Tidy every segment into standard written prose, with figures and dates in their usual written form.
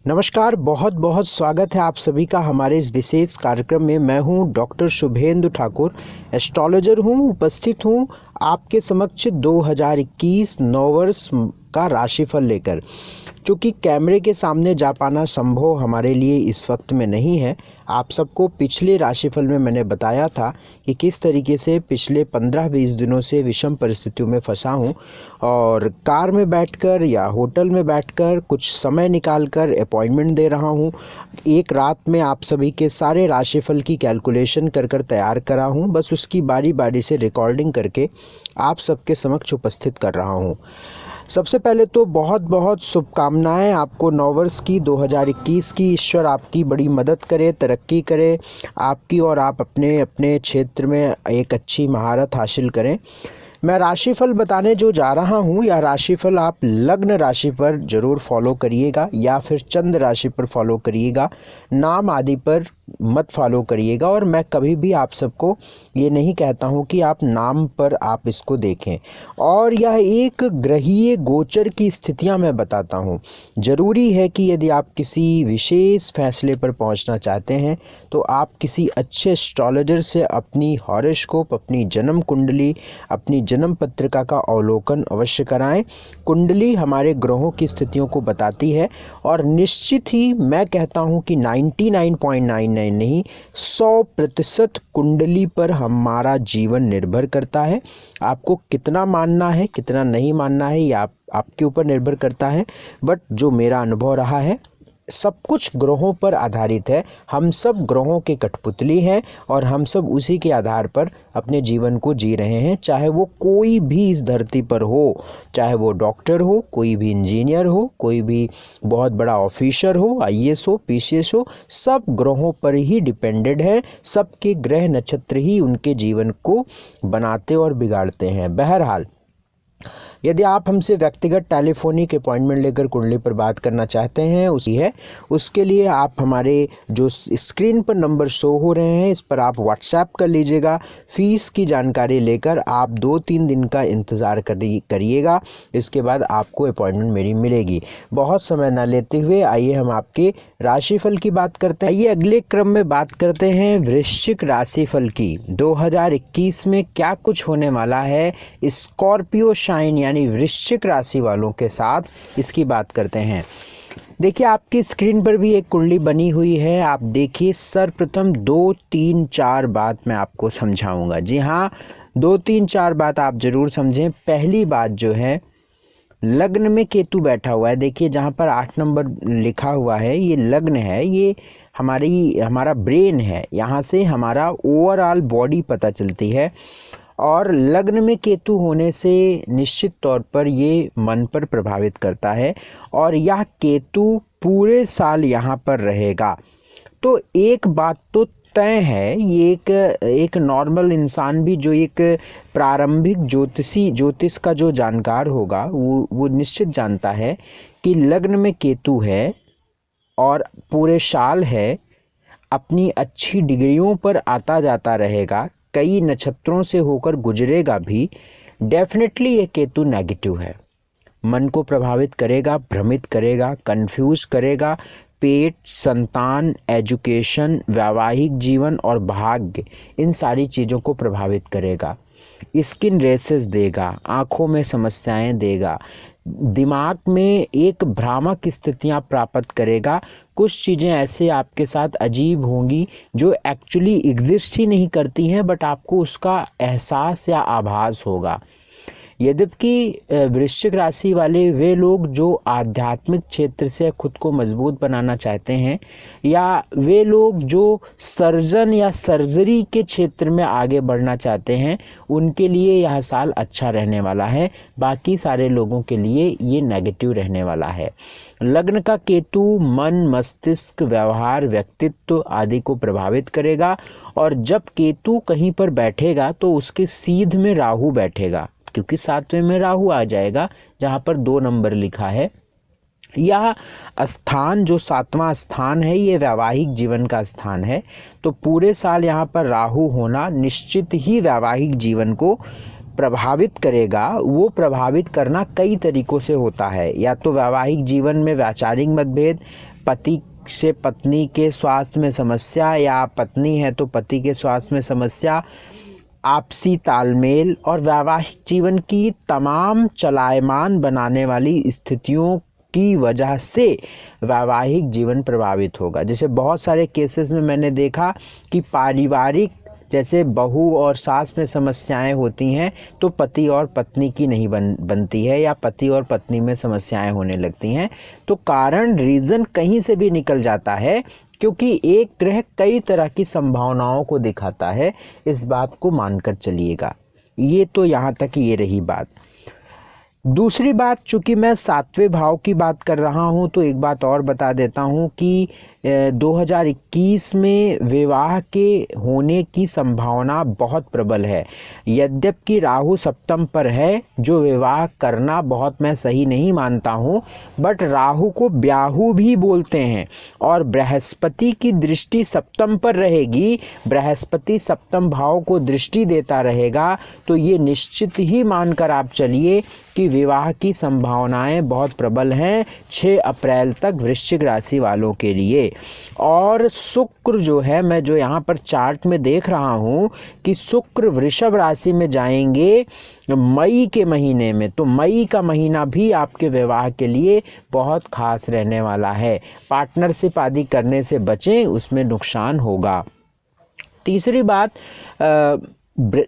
नमस्कार, बहुत बहुत स्वागत है आप सभी का हमारे इस विशेष कार्यक्रम में। मैं हूं डॉक्टर शुभेंदु ठाकुर, एस्ट्रोलॉजर हूं। उपस्थित हूं आपके समक्ष 2021 नववर्ष का राशिफल लेकर। चूँकि कैमरे के सामने जा पाना संभव हमारे लिए इस वक्त में नहीं है। आप सबको पिछले राशिफल में मैंने बताया था कि किस तरीके से पिछले 15-20 दिनों से विषम परिस्थितियों में फंसा हूँ और कार में बैठकर या होटल में बैठकर कुछ समय निकालकर अपॉइंटमेंट दे रहा हूँ। एक रात में आप सभी के सारे राशिफल की कैलकुलेशन कर तैयार करा हूँ। बस उसकी बारी बारी से रिकॉर्डिंग करके आप सबके समक्ष उपस्थित कर रहा हूँ। सबसे पहले तो बहुत बहुत शुभकामनाएं आपको नववर्ष की 2021 की। ईश्वर आपकी बड़ी मदद करे, तरक्की करे आपकी, और आप अपने अपने क्षेत्र में एक अच्छी महारत हासिल करें। मैं राशिफल बताने जो जा रहा हूँ, यह राशिफल आप लग्न राशि पर ज़रूर फॉलो करिएगा या फिर चंद्र राशि पर फॉलो करिएगा, नाम आदि पर मत फॉलो करिएगा। और मैं कभी भी आप सबको ये नहीं कहता हूँ कि आप नाम पर आप इसको देखें। और यह एक ग्रहीय गोचर की स्थितियाँ मैं बताता हूँ। ज़रूरी है कि यदि आप किसी विशेष फैसले पर पहुँचना चाहते हैं तो आप किसी अच्छे एस्ट्रोलॉजर से अपनी हॉरोस्कोप, अपनी जन्म कुंडली, अपनी जन्म पत्रिका का अवलोकन अवश्य कराएं। कुंडली हमारे ग्रहों की स्थितियों को बताती है और निश्चित ही मैं कहता हूं कि 99.99 नहीं, 100% कुंडली पर हमारा जीवन निर्भर करता है। आपको कितना मानना है, कितना नहीं मानना है, ये आपके ऊपर निर्भर करता है। बट जो मेरा अनुभव रहा है, सब कुछ ग्रहों पर आधारित है। हम सब ग्रहों के कठपुतली हैं और हम सब उसी के आधार पर अपने जीवन को जी रहे हैं। चाहे वो कोई भी इस धरती पर हो, चाहे वो डॉक्टर हो, कोई भी इंजीनियर हो, कोई भी बहुत बड़ा ऑफिसर हो, आईएएस हो, पीसीएस हो, सब ग्रहों पर ही डिपेंडेड है। सबके ग्रह नक्षत्र ही उनके जीवन को बनाते और बिगाड़ते हैं। बहरहाल, यदि आप हमसे व्यक्तिगत टेलीफोनिक अपॉइंटमेंट लेकर कुंडली पर बात करना चाहते हैं, उसके लिए आप हमारे जो स्क्रीन पर नंबर शो हो रहे हैं, इस पर आप व्हाट्सएप कर लीजिएगा। फ़ीस की जानकारी लेकर आप 2-3 दिन का इंतज़ार करिएगा। इसके बाद आपको अपॉइंटमेंट मेरी मिलेगी। बहुत समय न लेते हुए आइए हम आपके राशिफल की बात करते हैं। आइए अगले क्रम में बात करते हैं वृश्चिक राशिफल की। 2021 में क्या कुछ होने वाला है स्कॉर्पियो साइन यानी वृश्चिक राशि वालों के साथ, इसकी बात करते हैं। देखिए, आपकी स्क्रीन पर भी एक कुंडली बनी हुई है। आप देखिए, सर्वप्रथम 2-3-4 बात मैं आपको समझाऊंगा। जी हाँ, 2-3-4 बात आप जरूर समझें। पहली बात जो है, लग्न में केतु बैठा हुआ है। देखिए, जहाँ पर 8 नंबर लिखा हुआ है, ये लग्न है, ये हमारा ब्रेन है। यहाँ से हमारा ओवरऑल बॉडी पता चलती है। और लग्न में केतु होने से निश्चित तौर पर ये मन पर प्रभावित करता है और यह केतु पूरे साल यहाँ पर रहेगा। तो एक बात तो तय है, ये एक नॉर्मल इंसान भी जो एक प्रारंभिक ज्योतिष का जो जानकार होगा वो निश्चित जानता है कि लग्न में केतु है और पूरे साल है, अपनी अच्छी डिग्रियों पर आता जाता रहेगा, कई नक्षत्रों से होकर गुजरेगा भी। डेफिनेटली ये केतु नेगेटिव है, मन को प्रभावित करेगा, भ्रमित करेगा, कंफ्यूज करेगा। पेट, संतान, एजुकेशन, वैवाहिक जीवन और भाग्य, इन सारी चीज़ों को प्रभावित करेगा। स्किन रेसेस देगा, आँखों में समस्याएं देगा, दिमाग में एक भ्रामक स्थितियां प्राप्त करेगा। कुछ चीज़ें ऐसे आपके साथ अजीब होंगी जो एक्चुअली एग्जिस्ट ही नहीं करती हैं, बट आपको उसका एहसास या आभास होगा। यद्यपि वृश्चिक राशि वाले वे लोग जो आध्यात्मिक क्षेत्र से खुद को मजबूत बनाना चाहते हैं, या वे लोग जो सर्जन या सर्जरी के क्षेत्र में आगे बढ़ना चाहते हैं, उनके लिए यह साल अच्छा रहने वाला है। बाकी सारे लोगों के लिए ये नेगेटिव रहने वाला है। लग्न का केतु मन, मस्तिष्क, व्यवहार, व्यक्तित्व आदि को प्रभावित करेगा। और जब केतु कहीं पर बैठेगा तो उसके सीध में राहु बैठेगा, क्योंकि 7वें में राहु आ जाएगा जहाँ पर 2 नंबर लिखा है। यह स्थान जो 7वां स्थान है, ये वैवाहिक जीवन का स्थान है। तो पूरे साल यहाँ पर राहु होना निश्चित ही वैवाहिक जीवन को प्रभावित करेगा। वो प्रभावित करना कई तरीकों से होता है, या तो वैवाहिक जीवन में वैचारिक मतभेद, पति से पत्नी के स्वास्थ्य में समस्या, या पत्नी है तो पति के स्वास्थ्य में समस्या, आपसी तालमेल और वैवाहिक जीवन की तमाम चलायमान बनाने वाली स्थितियों की वजह से वैवाहिक जीवन प्रभावित होगा। जैसे बहुत सारे केसेस में मैंने देखा कि पारिवारिक, जैसे बहू और सास में समस्याएं होती हैं तो पति और पत्नी की नहीं बनती है, या पति और पत्नी में समस्याएं होने लगती हैं। तो कारण, रीज़न कहीं से भी निकल जाता है, क्योंकि एक ग्रह कई तरह की संभावनाओं को दिखाता है। इस बात को मानकर चलिएगा। ये तो यहाँ तक ये रही बात। दूसरी बात, चूँकि मैं 7वें भाव की बात कर रहा हूँ तो एक बात और बता देता हूँ कि 2021 में विवाह के होने की संभावना बहुत प्रबल है। यद्यपि राहु सप्तम पर है, जो विवाह करना बहुत मैं सही नहीं मानता हूँ, बट राहु को ब्याहु भी बोलते हैं और बृहस्पति की दृष्टि सप्तम पर रहेगी। बृहस्पति सप्तम भाव को दृष्टि देता रहेगा, तो ये निश्चित ही मानकर आप चलिए कि विवाह की संभावनाएं बहुत प्रबल हैं 6 अप्रैल तक वृश्चिक राशि वालों के लिए। और शुक्र जो है, मैं जो यहाँ पर चार्ट में देख रहा हूँ कि शुक्र वृषभ राशि में जाएंगे मई के महीने में, तो मई का महीना भी आपके विवाह के लिए बहुत खास रहने वाला है। पार्टनरशिप आदि करने से बचें, उसमें नुकसान होगा। तीसरी बात,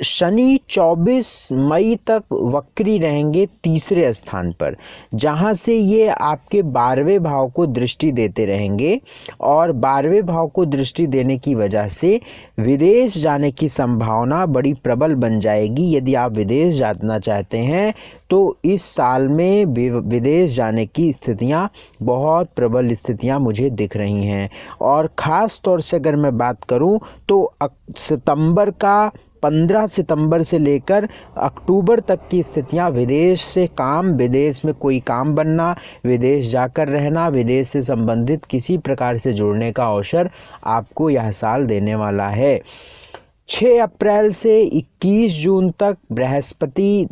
शनि 24 मई तक वक्री रहेंगे तीसरे स्थान पर, जहां से ये आपके 12वें भाव को दृष्टि देते रहेंगे, और 12वें भाव को दृष्टि देने की वजह से विदेश जाने की संभावना बड़ी प्रबल बन जाएगी। यदि आप विदेश जाना चाहते हैं तो इस साल में विदेश जाने की स्थितियां, बहुत प्रबल स्थितियां मुझे दिख रही हैं। और ख़ास तौर से अगर मैं बात करूं तो 15 सितंबर से लेकर अक्टूबर तक की स्थितियां, विदेश से काम, विदेश में कोई काम बनना, विदेश जाकर रहना, विदेश से संबंधित किसी प्रकार से जुड़ने का अवसर आपको यह साल देने वाला है। 6 अप्रैल से 21 जून तक बृहस्पति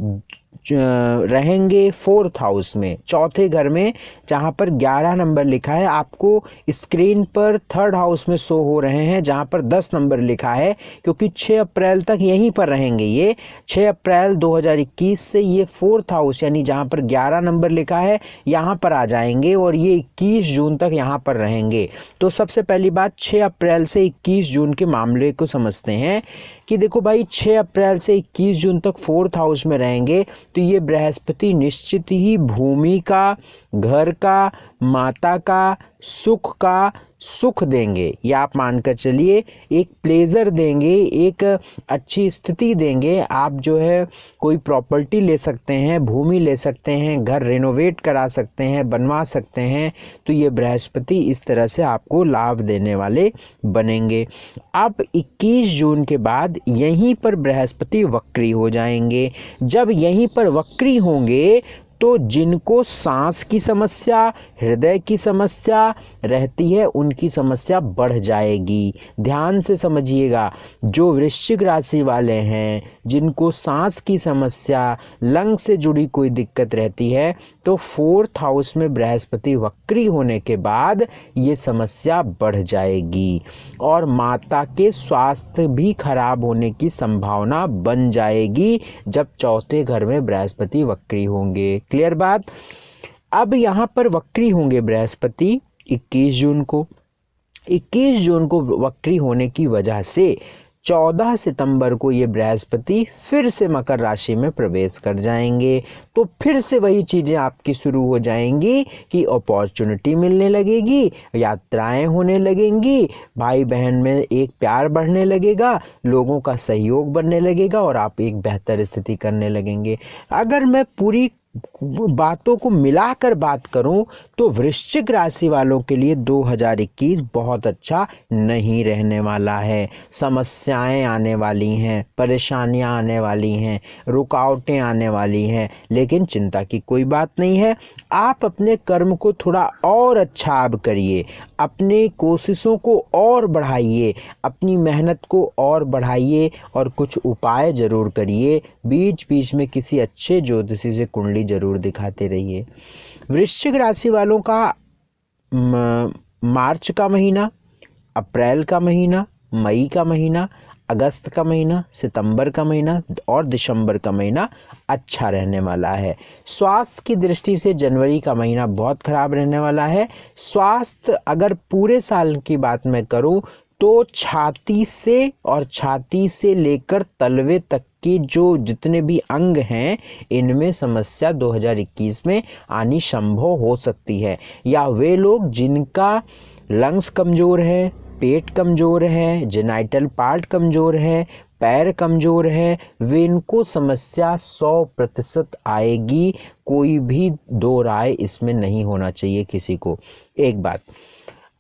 रहेंगे 4th हाउस में, चौथे घर में, जहां पर 11 नंबर लिखा है। आपको स्क्रीन पर 3rd हाउस में शो हो रहे हैं जहां पर 10 नंबर लिखा है, क्योंकि 6 अप्रैल तक यहीं पर रहेंगे। ये 6 अप्रैल 2021 से ये 4th हाउस, यानी जहां पर 11 नंबर लिखा है, यहां पर आ जाएंगे और ये 21 जून तक यहां पर रहेंगे। तो सबसे पहली बात, 6 अप्रैल से 21 जून के मामले को समझते हैं कि देखो भाई, 6 अप्रैल से 21 जून तक 4th हाउस में रहेंगे, तो ये बृहस्पति निश्चित ही भूमि का, घर का, माता का, सुख का सुख देंगे। या आप मानकर चलिए एक प्लेजर देंगे, एक अच्छी स्थिति देंगे। आप जो है कोई प्रॉपर्टी ले सकते हैं, भूमि ले सकते हैं, घर रेनोवेट करा सकते हैं, बनवा सकते हैं। तो ये बृहस्पति इस तरह से आपको लाभ देने वाले बनेंगे। अब 21 जून के बाद यहीं पर बृहस्पति वक्री हो जाएंगे। जब यहीं पर वक्री होंगे तो जिनको सांस की समस्या, हृदय की समस्या रहती है, उनकी समस्या बढ़ जाएगी। ध्यान से समझिएगा, जो वृश्चिक राशि वाले हैं, जिनको सांस की समस्या, लंग से जुड़ी कोई दिक्कत रहती है, तो 4th हाउस में बृहस्पति वक्री होने के बाद ये समस्या बढ़ जाएगी और माता के स्वास्थ्य भी खराब होने की संभावना बन जाएगी जब चौथे घर में बृहस्पति वक्री होंगे। क्लियर बात। अब यहाँ पर वक्री होंगे बृहस्पति 21 जून को। 21 जून को वक्री होने की वजह से 14 सितंबर को ये बृहस्पति फिर से मकर राशि में प्रवेश कर जाएंगे। तो फिर से वही चीज़ें आपकी शुरू हो जाएंगी कि अपॉर्चुनिटी मिलने लगेगी, यात्राएं होने लगेंगी, भाई बहन में एक प्यार बढ़ने लगेगा, लोगों का सहयोग बनने लगेगा और आप एक बेहतर स्थिति करने लगेंगे। अगर मैं पूरी बातों को मिलाकर बात करूं तो वृश्चिक राशि वालों के लिए 2021 बहुत अच्छा नहीं रहने वाला है। समस्याएं आने वाली हैं, परेशानियां आने वाली हैं, रुकावटें आने वाली हैं, लेकिन चिंता की कोई बात नहीं है। आप अपने कर्म को थोड़ा और अच्छा अब करिए, अपने कोशिशों को और बढ़ाइए, अपनी मेहनत को और बढ़ाइए और कुछ उपाय ज़रूर करिए। बीच बीच में किसी अच्छे ज्योतिषी से कुंडली जरूर दिखाते रहिए। वृश्चिक राशि वालों का मार्च का महीना, अप्रैल का महीना, मई का महीना, अगस्त का महीना, सितंबर का महीना और दिसंबर का महीना अच्छा रहने वाला है। स्वास्थ्य की दृष्टि से जनवरी का महीना बहुत खराब रहने वाला है। स्वास्थ्य अगर पूरे साल की बात मैं करूं तो छाती से लेकर तलवे तक की जो जितने भी अंग हैं इनमें समस्या 2021 में आनी संभव हो सकती है, या वे लोग जिनका लंग्स कमज़ोर है, पेट कमज़ोर है, जेनाइटल पार्ट कमज़ोर है, पैर कमज़ोर है, वे इनको समस्या 100% आएगी। कोई भी दो राय इसमें नहीं होना चाहिए किसी को। एक बात,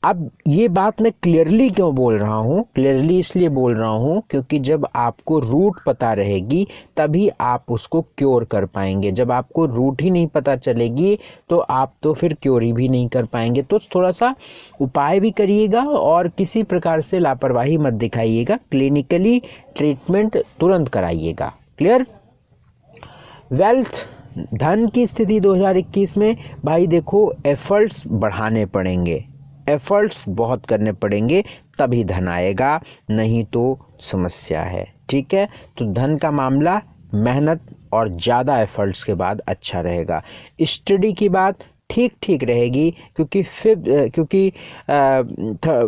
अब ये बात मैं क्लियरली क्यों बोल रहा हूँ, क्लियरली इसलिए बोल रहा हूँ क्योंकि जब आपको रूट पता रहेगी तभी आप उसको क्योर कर पाएंगे। जब आपको रूट ही नहीं पता चलेगी तो आप तो फिर क्योर भी नहीं कर पाएंगे। तो थोड़ा सा उपाय भी करिएगा और किसी प्रकार से लापरवाही मत दिखाइएगा, क्लिनिकली ट्रीटमेंट तुरंत कराइएगा। क्लियर। वेल्थ, धन की स्थिति 2021 में भाई देखो, एफर्ट्स बढ़ाने पड़ेंगे, एफर्ट्स बहुत करने पड़ेंगे तभी धन आएगा, नहीं तो समस्या है। ठीक है, तो धन का मामला मेहनत और ज़्यादा एफर्ट्स के बाद अच्छा रहेगा। स्टडी की बात ठीक ठीक रहेगी क्योंकि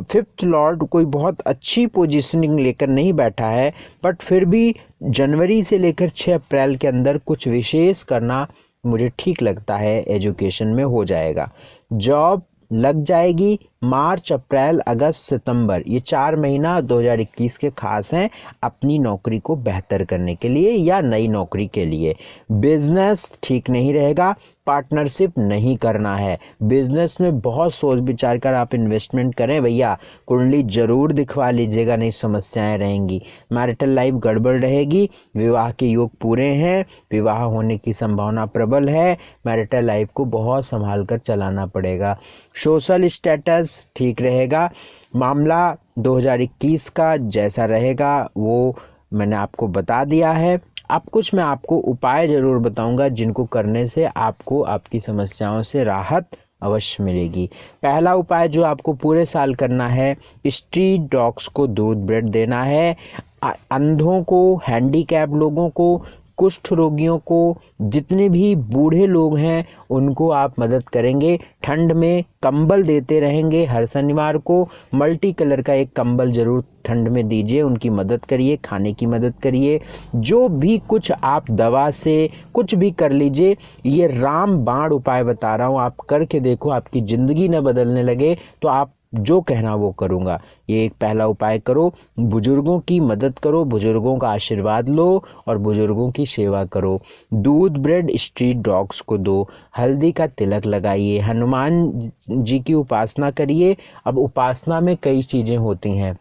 फिफ्थ लॉर्ड कोई बहुत अच्छी पोजीशनिंग लेकर नहीं बैठा है, बट फिर भी जनवरी से लेकर 6 अप्रैल के अंदर कुछ विशेष करना मुझे ठीक लगता है, एजुकेशन में हो जाएगा। जॉब लग जाएगी। मार्च, अप्रैल, अगस्त, सितंबर ये 4 महीना 2021 के खास हैं अपनी नौकरी को बेहतर करने के लिए या नई नौकरी के लिए। बिजनेस ठीक नहीं रहेगा, पार्टनरशिप नहीं करना है। बिजनेस में बहुत सोच विचार कर आप इन्वेस्टमेंट करें भैया, कुंडली जरूर दिखवा लीजिएगा, नहीं समस्याएं रहेंगी। मैरिटल लाइफ गड़बड़ रहेगी, विवाह के योग पूरे हैं, विवाह होने की संभावना प्रबल है, मैरिटल लाइफ को बहुत संभाल कर चलाना पड़ेगा। सोशल स्टेटस ठीक रहेगा। मामला 2021 का जैसा रहेगा वो मैंने आपको बता दिया है। अब कुछ मैं आपको उपाय ज़रूर बताऊंगा जिनको करने से आपको आपकी समस्याओं से राहत अवश्य मिलेगी। पहला उपाय जो आपको पूरे साल करना है, स्ट्रीट डॉग्स को दूध ब्रेड देना है। अंधों को, हैंडीकैप लोगों को, कुष्ठ रोगियों को, जितने भी बूढ़े लोग हैं उनको आप मदद करेंगे। ठंड में कंबल देते रहेंगे। हर शनिवार को मल्टी कलर का एक कंबल जरूर ठंड में दीजिए, उनकी मदद करिए, खाने की मदद करिए। जो भी कुछ आप दवा से कुछ भी कर लीजिए, ये रामबाण उपाय बता रहा हूँ, आप करके देखो, आपकी ज़िंदगी न बदलने लगे तो आप जो कहना वो करूँगा। ये एक पहला उपाय करो। बुजुर्गों की मदद करो, बुजुर्गों का आशीर्वाद लो और बुजुर्गों की सेवा करो। दूध ब्रेड स्ट्रीट डॉग्स को दो। हल्दी का तिलक लगाइए। हनुमान जी की उपासना करिए। अब उपासना में कई चीज़ें होती हैं।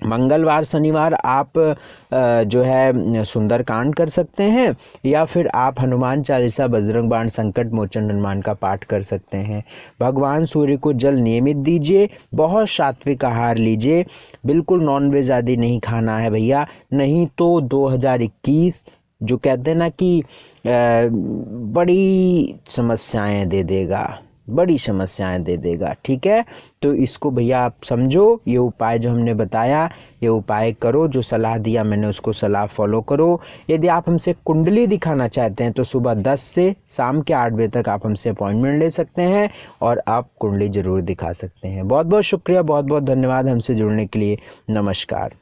मंगलवार शनिवार आप जो है सुंदरकांड कर सकते हैं, या फिर आप हनुमान चालीसा, बजरंग बाण, संकट मोचन हनुमान का पाठ कर सकते हैं। भगवान सूर्य को जल नियमित दीजिए। बहुत सात्विक आहार लीजिए। बिल्कुल नॉनवेज आदि नहीं खाना है भैया, नहीं तो 2021 जो कहते हैं ना कि बड़ी समस्याएं दे देगा, बड़ी समस्याएं दे देगा। ठीक है, तो इसको भैया आप समझो। ये उपाय जो हमने बताया, ये उपाय करो, जो सलाह दिया मैंने उसको सलाह फॉलो करो। यदि आप हमसे कुंडली दिखाना चाहते हैं तो सुबह 10 से शाम के 8 बजे तक आप हमसे अपॉइंटमेंट ले सकते हैं और आप कुंडली ज़रूर दिखा सकते हैं। बहुत बहुत शुक्रिया, बहुत बहुत धन्यवाद हमसे जुड़ने के लिए। नमस्कार।